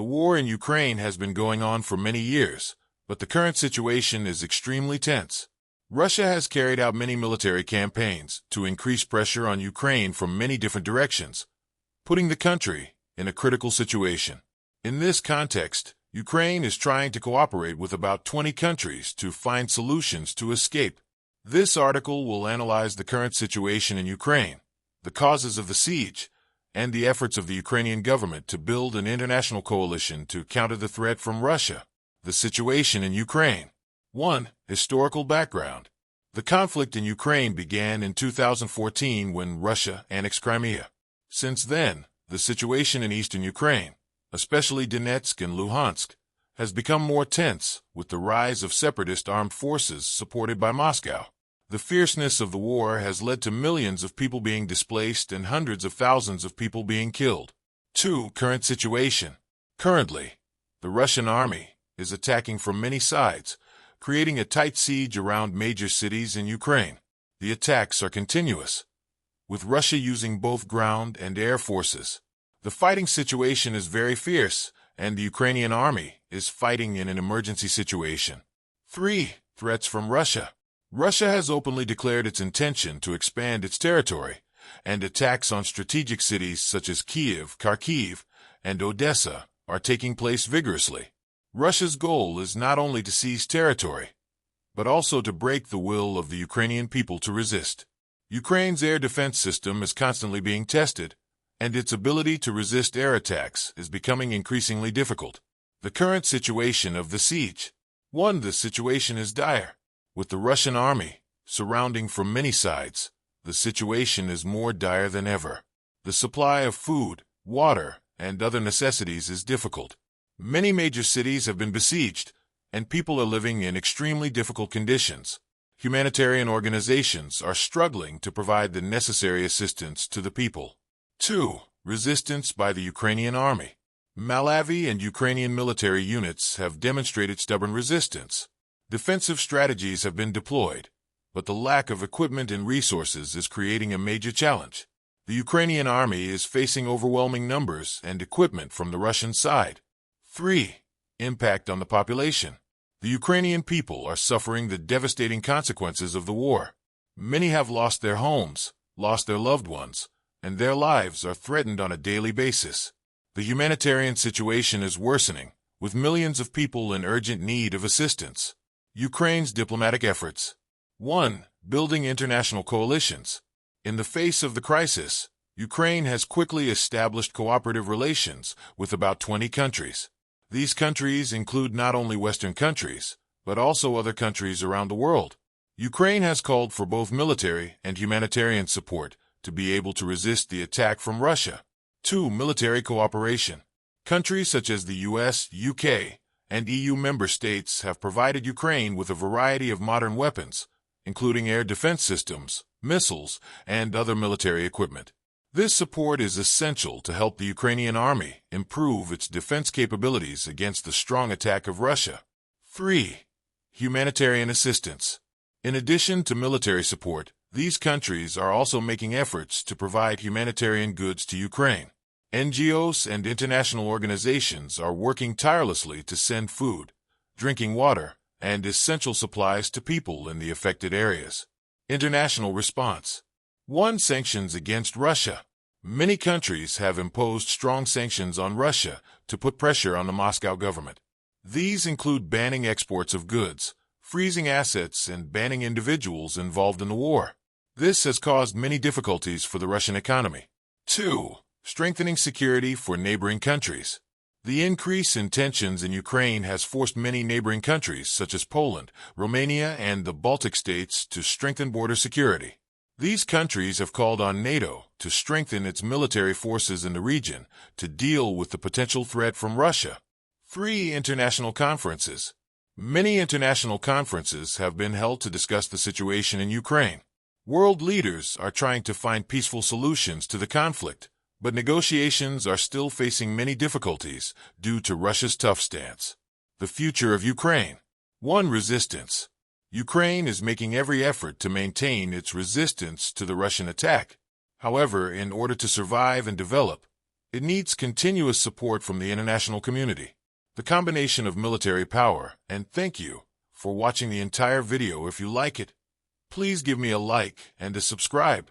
The war in Ukraine has been going on for many years, but the current situation is extremely tense. Russia has carried out many military campaigns to increase pressure on Ukraine from many different directions, putting the country in a critical situation. In this context, Ukraine is trying to cooperate with about 20 countries to find solutions to escape. This article will analyze the current situation in Ukraine, the causes of the siege, and the efforts of the Ukrainian government to build an international coalition to counter the threat from Russia. The situation in Ukraine. 1. Historical background. The conflict in Ukraine began in 2014 when Russia annexed Crimea. Since then, the situation in eastern Ukraine, especially Donetsk and Luhansk, has become more tense with the rise of separatist armed forces supported by Moscow. The fierceness of the war has led to millions of people being displaced and hundreds of thousands of people being killed. 2. Current situation. Currently, the Russian army is attacking from many sides, creating a tight siege around major cities in Ukraine. The attacks are continuous, with Russia using both ground and air forces. The fighting situation is very fierce, and the Ukrainian army is fighting in an emergency situation. 3. Threats from Russia. Russia has openly declared its intention to expand its territory, and attacks on strategic cities such as Kiev, Kharkiv, and Odessa are taking place vigorously. Russia's goal is not only to seize territory, but also to break the will of the Ukrainian people to resist. Ukraine's air defense system is constantly being tested, and its ability to resist air attacks is becoming increasingly difficult. The current situation of the siege. 1. The situation is dire. With the Russian army surrounding from many sides, the situation is more dire than ever. The supply of food, water, and other necessities is difficult. Many major cities have been besieged, and people are living in extremely difficult conditions. Humanitarian organizations are struggling to provide the necessary assistance to the people. 2. Resistance by the Ukrainian army. Malawi and Ukrainian military units have demonstrated stubborn resistance. Defensive strategies have been deployed, but the lack of equipment and resources is creating a major challenge. The Ukrainian army is facing overwhelming numbers and equipment from the Russian side. 3. Impact on the population. The Ukrainian people are suffering the devastating consequences of the war. Many have lost their homes, lost their loved ones, and their lives are threatened on a daily basis. The humanitarian situation is worsening, with millions of people in urgent need of assistance. Ukraine's diplomatic efforts. 1. Building international coalitions. In the face of the crisis, Ukraine has quickly established cooperative relations with about 20 countries. These countries include not only Western countries, but also other countries around the world. Ukraine has called for both military and humanitarian support to be able to resist the attack from Russia. 2. Military cooperation. Countries such as the US, UK, and EU member states have provided Ukraine with a variety of modern weapons, including air defense systems, missiles, and other military equipment. This support is essential to help the Ukrainian army improve its defense capabilities against the strong attack of Russia. 3. Humanitarian assistance. In addition to military support, these countries are also making efforts to provide humanitarian goods to Ukraine. NGOs and international organizations are working tirelessly to send food, drinking water, and essential supplies to people in the affected areas. International response. 1. Sanctions against Russia. Many countries have imposed strong sanctions on Russia to put pressure on the Moscow government. These include banning exports of goods, freezing assets, and banning individuals involved in the war. This has caused many difficulties for the Russian economy. 2. Strengthening security for neighboring countries. The increase in tensions in Ukraine has forced many neighboring countries, such as Poland, Romania, and the Baltic states, to strengthen border security. These countries have called on NATO to strengthen its military forces in the region to deal with the potential threat from Russia. 3. International conferences. Many international conferences have been held to discuss the situation in Ukraine. World leaders are trying to find peaceful solutions to the conflict, but negotiations are still facing many difficulties due to Russia's tough stance. The future of Ukraine. 1. Resistance. Ukraine is making every effort to maintain its resistance to the Russian attack. However, in order to survive and develop, It needs continuous support from the international community. The combination of military power, and thank you for watching the entire video. If you like it, please give me a like and a subscribe.